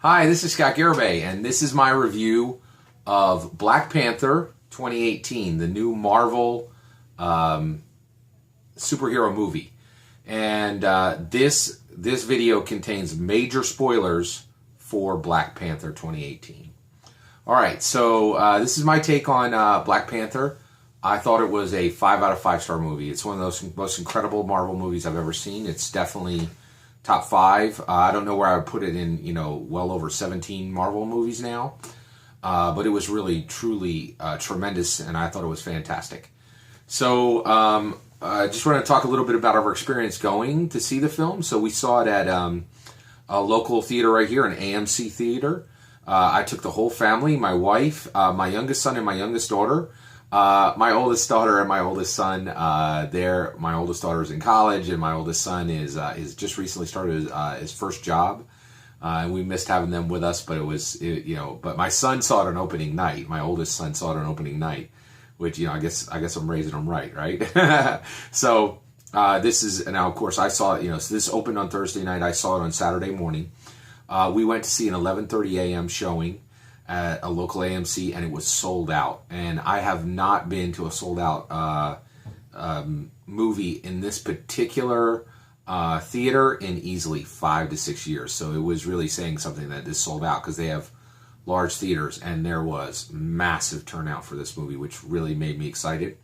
Hi, this is Scott Garibay, and this is my review of Black Panther 2018, the new Marvel superhero movie. And this video contains major spoilers for Black Panther 2018. All right, so this is my take on Black Panther. I thought it was a 5 out of 5 star movie. It's one of those most incredible Marvel movies I've ever seen. It's definitely top 5. I don't know where I would put it in, well over 17 Marvel movies now. But it was really, truly tremendous, and I thought it was fantastic. So I just want to talk a little bit about our experience going to see the film. So we saw it at a local theater right here, an AMC theater. I took the whole family, my wife, my youngest son, and my youngest daughter. My oldest daughter and my oldest son, my oldest daughter is in college, and my oldest son is just recently started his first job. And we missed having them with us, but but my son saw it on opening night. My oldest son saw it on opening night, which, I guess I'm raising them right? So, this is, now of course I saw it, so this opened on Thursday night. I saw it on Saturday morning. We went to see an 11:30 a.m. showing at a local AMC, and it was sold out. And I have not been to a sold out movie in this particular theater in easily 5 to 6 years. So it was really saying something that this sold out, because they have large theaters, and there was massive turnout for this movie, which really made me excited.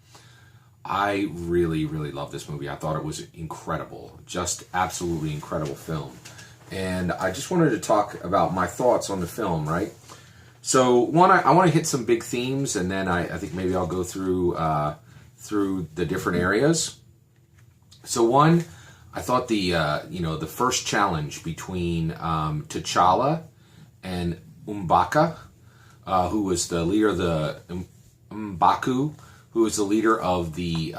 I really, really love this movie. I thought it was incredible, just absolutely incredible film. And I just wanted to talk about my thoughts on the film, right? So one, I want to hit some big themes, and then I think maybe I'll go through the different areas. So one, I thought the first challenge between TChalla and M'Baku, who was the leader of the M'Baku, who was the leader of the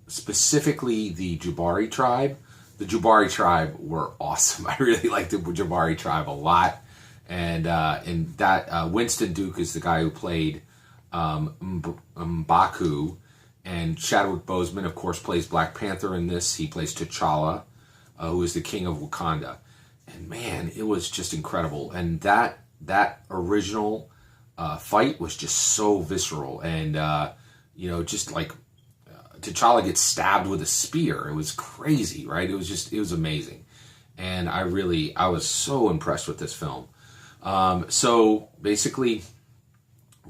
specifically the Jabari tribe. The Jabari tribe were awesome. I really liked the Jabari tribe a lot. And in that, Winston Duke is the guy who played M'Baku, and Chadwick Boseman, of course, plays Black Panther in this. He plays T'Challa, who is the king of Wakanda. And man, it was just incredible. And that original fight was just so visceral. And, just like T'Challa gets stabbed with a spear. It was crazy, right? It was amazing. And I was so impressed with this film. So basically,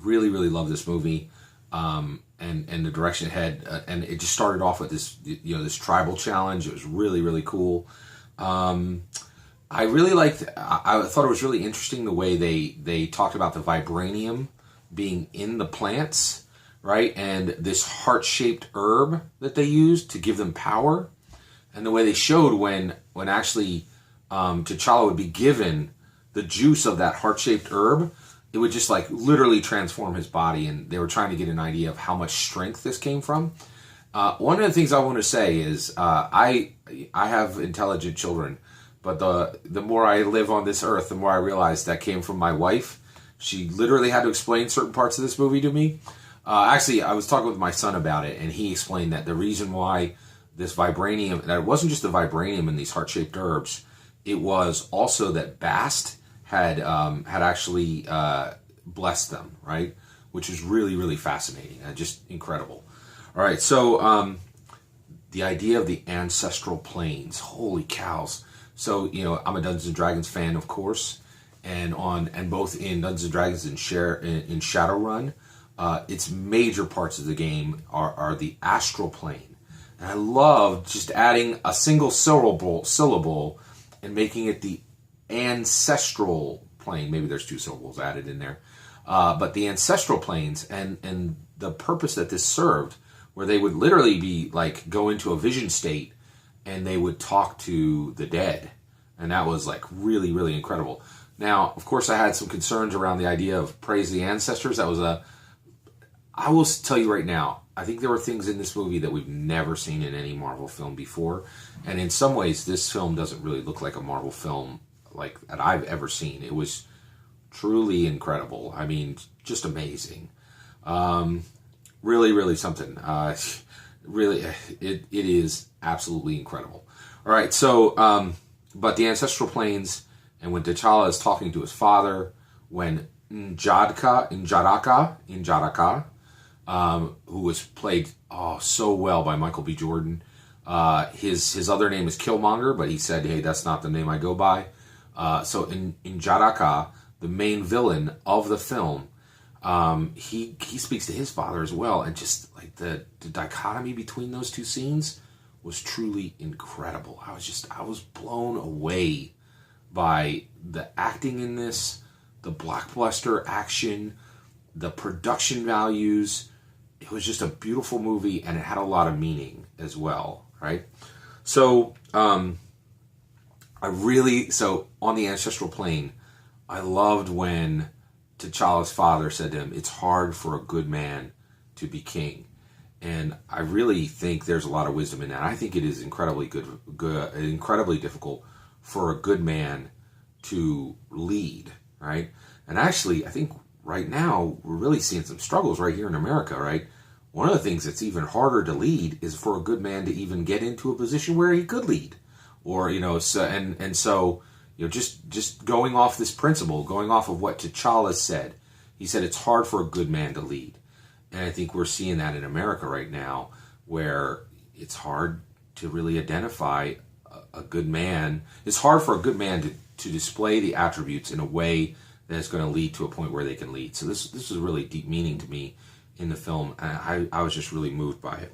really, really love this movie, and the direction it had, and it just started off with this, this tribal challenge. It was really, really cool. I really liked, I thought it was really interesting the way they talked about the vibranium being in the plants, right? And this heart-shaped herb that they used to give them power, and the way they showed when actually T'Challa would be given the juice of that heart-shaped herb, it would just like literally transform his body, and they were trying to get an idea of how much strength this came from. One of the things I want to say is I have intelligent children, but the more I live on this earth, the more I realize that came from my wife. She literally had to explain certain parts of this movie to me. Actually, I was talking with my son about it, and he explained that the reason why this vibranium, that it wasn't just the vibranium in these heart-shaped herbs, it was also that Bast had actually blessed them, right? Which is really, really fascinating and just incredible. All right, so the idea of the ancestral planes, holy cows. So, I'm a Dungeons & Dragons fan, of course, and both in Dungeons & Dragons and in Shadowrun, its major parts of the game are the astral plane. And I love just adding a single syllable and making it the ancestral plane. Maybe there's 2 syllables added in there. But the ancestral planes and the purpose that this served, where they would literally be like go into a vision state and they would talk to the dead. And that was like really, really incredible. Now, of course, I had some concerns around the idea of praise the ancestors. I will tell you right now, I think there were things in this movie that we've never seen in any Marvel film before. And in some ways, this film doesn't really look like a Marvel film like that I've ever seen. It was truly incredible. I mean, just amazing. Really, really something. Really, it is absolutely incredible. All right, so, but the ancestral planes And when T'Challa is talking to his father, when N'Jadaka, who was played so well by Michael B. Jordan, his other name is Killmonger, but he said, hey, that's not the name I go by. So in N'Jadaka, the main villain of the film, he speaks to his father as well, and just like the dichotomy between those two scenes was truly incredible. I was blown away by the acting in this, the blockbuster action, the production values. It was just a beautiful movie, and it had a lot of meaning as well, right? So, so on the ancestral plane, I loved when T'Challa's father said to him, it's hard for a good man to be king. And I really think there's a lot of wisdom in that. I think it is incredibly incredibly difficult for a good man to lead, right? And actually, I think right now, we're really seeing some struggles right here in America, right? One of the things that's even harder to lead is for a good man to even get into a position where he could lead. Or, so just going off this principle, going off of what T'Challa said, he said it's hard for a good man to lead. And I think we're seeing that in America right now, where it's hard to really identify a good man. It's hard for a good man to display the attributes in a way that is going to lead to a point where they can lead. So this is really deep meaning to me in the film, and I was just really moved by it.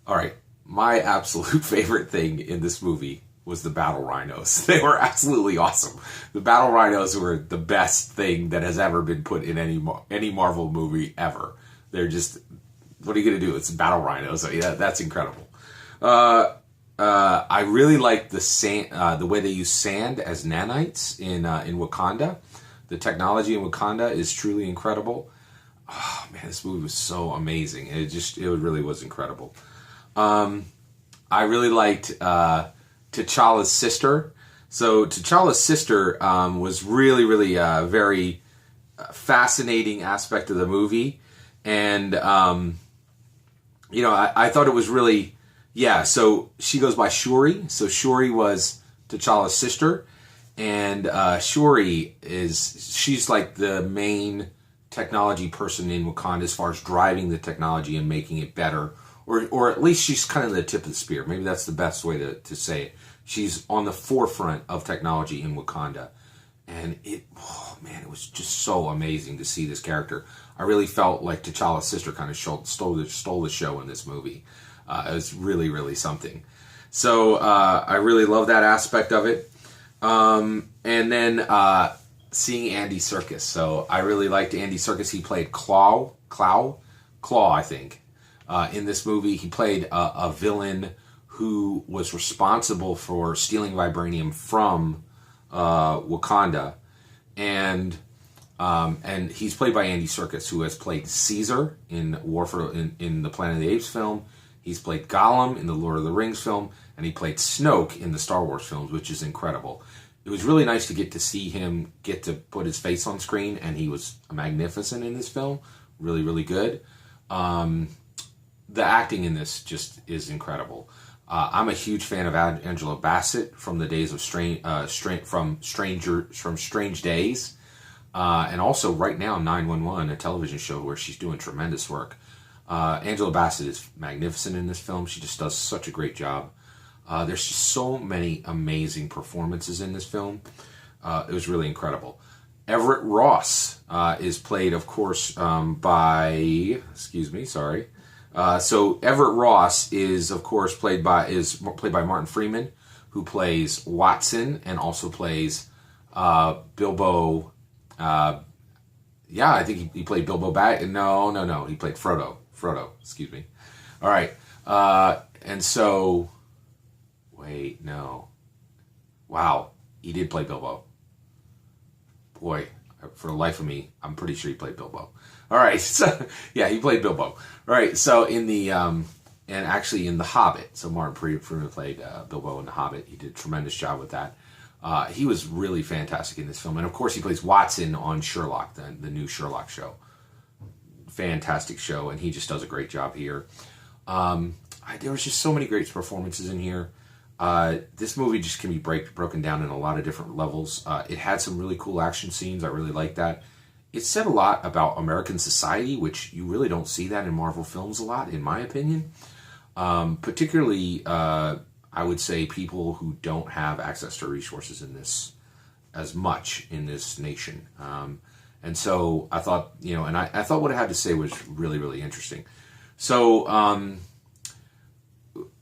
All right, my absolute favorite thing in this movie was the battle rhinos. They were absolutely awesome. The battle rhinos were the best thing that has ever been put in any Marvel movie ever. They're just, what are you going to do? It's battle rhinos. So yeah, that's incredible. I really like the way they use sand as nanites in Wakanda. The technology in Wakanda is truly incredible. Oh man, this movie was so amazing. It really was incredible. I really liked T'Challa's sister. So T'Challa's sister was really very fascinating aspect of the movie, and I thought it was really, so she goes by Shuri. So Shuri was T'Challa's sister, and Shuri she's like the main technology person in Wakanda as far as driving the technology and making it better, or at least she's kind of the tip of the spear. Maybe that's the best way to say it. She's on the forefront of technology in Wakanda, and it was just so amazing to see this character. I really felt like T'Challa's sister kind of stole the show in this movie. It was really something. So I really love that aspect of it. And then seeing Andy Serkis. So I really liked Andy Serkis. He played Claw, I think. In this movie, he played a villain who was responsible for stealing vibranium from Wakanda, and he's played by Andy Serkis, who has played Caesar in the Planet of the Apes film. He's played Gollum in the Lord of the Rings film, and he played Snoke in the Star Wars films, which is incredible. It was really nice to get to see him get to put his face on screen, and he was magnificent in this film. Really good. The acting in this just is incredible. I'm a huge fan of Angela Bassett from the days of Strange Days, and also right now 911, a television show where she's doing tremendous work. Angela Bassett is magnificent in this film. She just does such a great job. There's just so many amazing performances in this film. It was really incredible. Everett Ross is played, of course, by... So Everett Ross is, of course, played by Martin Freeman, who plays Watson and also plays Bilbo. I think he played Bilbo Baggins. No. He played Frodo. Excuse me. All right. And so, wait, no. Wow, he did play Bilbo. Boy, for the life of me, I'm pretty sure he played Bilbo. All right, so yeah, he played Bilbo. All right, so in the and actually in The Hobbit, so Martin Freeman played Bilbo in The Hobbit. He did a tremendous job with that. He was really fantastic in this film, and of course, he plays Watson on Sherlock, the new Sherlock show. Fantastic show, and he just does a great job here. There was just so many great performances in here. This movie just can be broken down in a lot of different levels. It had some really cool action scenes. I really like that. It said a lot about American society, which you really don't see that in Marvel films a lot, in my opinion. Particularly, I would say people who don't have access to resources in this as much in this nation. And so I thought, and I thought what it had to say was really, really interesting. So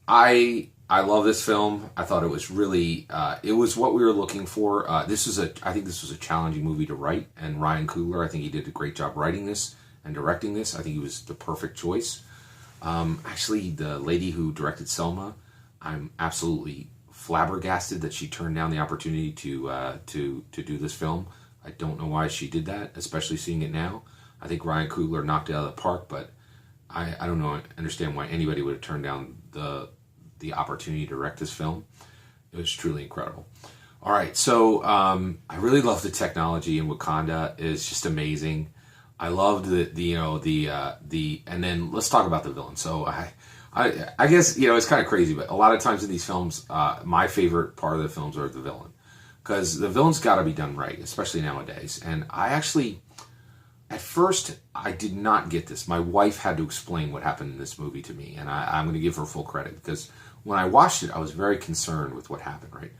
I love this film. I thought it was really, it was what we were looking for. I think this was a challenging movie to write, and Ryan Coogler, I think he did a great job writing this and directing this. I think he was the perfect choice. Actually, the lady who directed Selma, I'm absolutely flabbergasted that she turned down the opportunity to do this film. I don't know why she did that, especially seeing it now. I think Ryan Coogler knocked it out of the park, but I don't understand why anybody would have turned down the opportunity to direct this film. It was truly incredible. All right, so I really love the technology in Wakanda. It's just amazing. I loved and then let's talk about the villain. So I guess it's kind of crazy, but a lot of times in these films, my favorite part of the films are the villain, because the villain's got to be done right, especially nowadays. And I actually, at first, I did not get this. My wife had to explain what happened in this movie to me, and I'm going to give her full credit, because when I watched it, I was very concerned with what happened, right?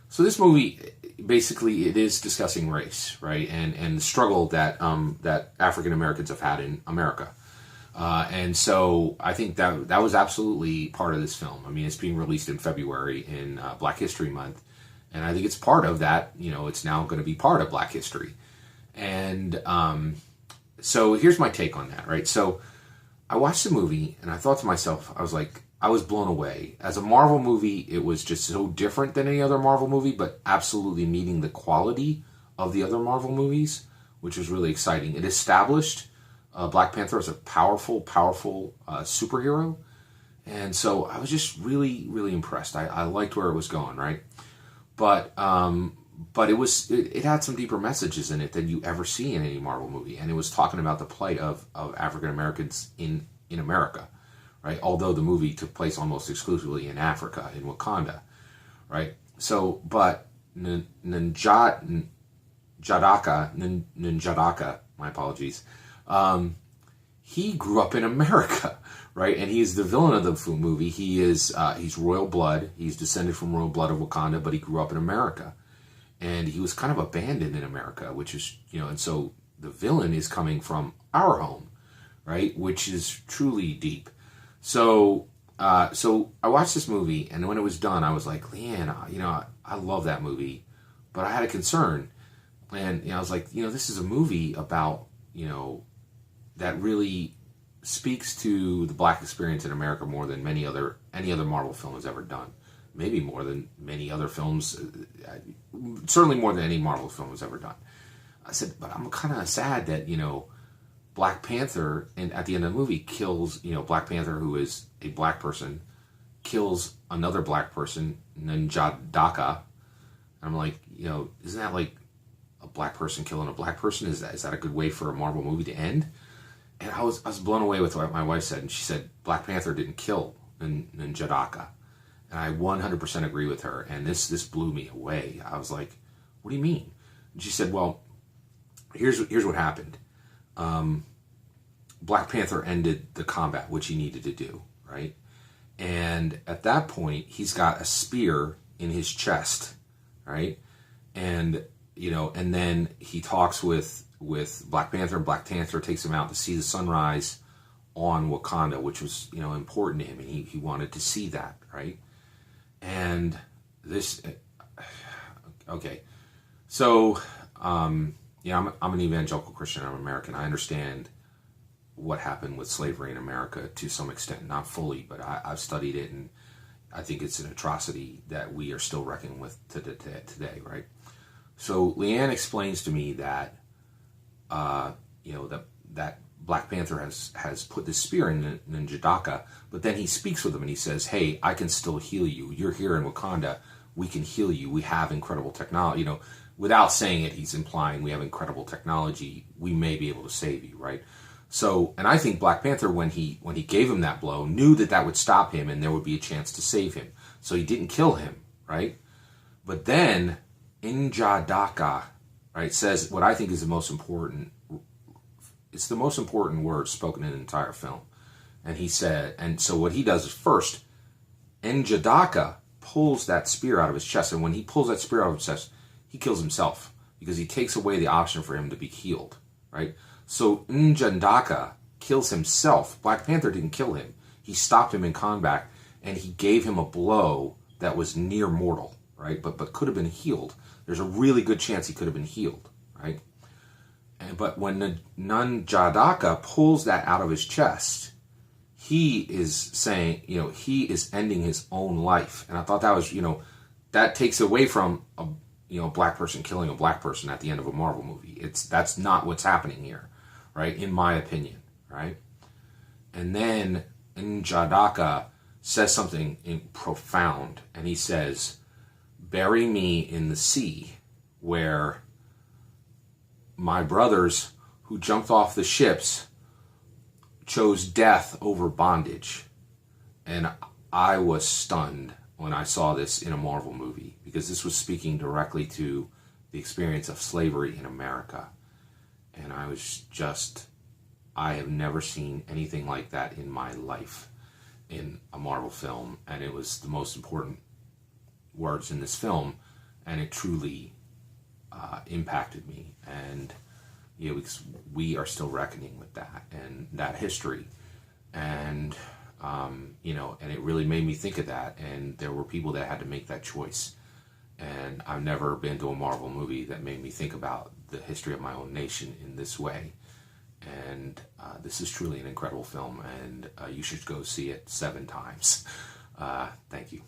So this movie, basically, it is discussing race, right, and the struggle that that African Americans have had in America. And so I think that was absolutely part of this film. I mean, it's being released in February in Black History Month, and I think it's part of that. It's now going to be part of Black History. And so here's my take on that, right? So I watched the movie, and I thought to myself, I was blown away. As a Marvel movie, it was just so different than any other Marvel movie, but absolutely meeting the quality of the other Marvel movies, which was really exciting. It established Black Panther as a powerful superhero. And so I was just really, really impressed. I liked where it was going, right? But it had some deeper messages in it than you ever see in any Marvel movie. And it was talking about the plight of African Americans in America, right? Although the movie took place almost exclusively in Africa, in Wakanda, right? So, but Njadaka, my apologies, he grew up in America, right? And he's the villain of the movie. He's royal blood. He's descended from royal blood of Wakanda, but he grew up in America. And he was kind of abandoned in America, which is, and so the villain is coming from our home, right? Which is truly deep. So I watched this movie, and when it was done, I was like, Leanne, I love that movie, but I had a concern. And, I was like, this is a movie about, that really speaks to the Black experience in America more than any other Marvel film has ever done. Maybe more than many other films, certainly more than any Marvel film has ever done. I said, but I'm kind of sad that, Black Panther, and at the end of the movie, kills, Black Panther, who is a black person, kills another black person, Njadaka. I'm like, isn't that like a black person killing a black person? Is that a good way for a Marvel movie to end? And I was blown away with what my wife said, and she said Black Panther didn't kill Njadaka. And I 100% agree with her, and this blew me away. I was like, what do you mean? And she said, well, here's what happened. Black Panther ended the combat, which he needed to do, right? And at that point, he's got a spear in his chest, right? And, and then he talks with Black Panther, and Black Panther takes him out to see the sunrise on Wakanda, which was, important to him, and he wanted to see that, right? And this, okay, so, I'm an evangelical Christian, I'm American, I understand what happened with slavery in America to some extent, not fully, but I've studied it, and I think it's an atrocity that we are still reckoning with today, right? So Leanne explains to me that, that Black Panther has put this spear in Njadaka, but then he speaks with him and he says, hey, I can still heal you. You're here in Wakanda. We can heal you. We have incredible technology. Without saying it, he's implying we have incredible technology. We may be able to save you, right? So, and I think Black Panther, when he gave him that blow, knew that would stop him and there would be a chance to save him. So he didn't kill him, right? But then Injadaka, right, says what I think is the most important. It's the most important word spoken in the entire film. And he said, and so what he does is first, Injadaka pulls that spear out of his chest. And when he pulls that spear out of his chest, he kills himself because he takes away the option for him to be healed, right? So Injadaka kills himself. Black Panther didn't kill him. He stopped him in combat, and he gave him a blow that was near mortal, right? But could have been healed. There's a really good chance he could have been healed, right? But when Nanjadaka pulls that out of his chest, he is saying, he is ending his own life. And I thought that was, that takes away from a black person killing a black person at the end of a Marvel movie. That's not what's happening here, right? In my opinion, right? And then Njadaka says something profound, and he says, "Bury me in the sea where my brothers who jumped off the ships chose death over bondage." And I was stunned when I saw this in a Marvel movie, because this was speaking directly to the experience of slavery in America. And I was just, I have never seen anything like that in my life in a Marvel film. And it was the most important words in this film, and it truly impacted me. And because we are still reckoning with that and that history, and and it really made me think of that. And there were people that had to make that choice, and I've never been to a Marvel movie that made me think about the history of my own nation in this way. And this is truly an incredible film, and you should go see it 7 times. Thank you.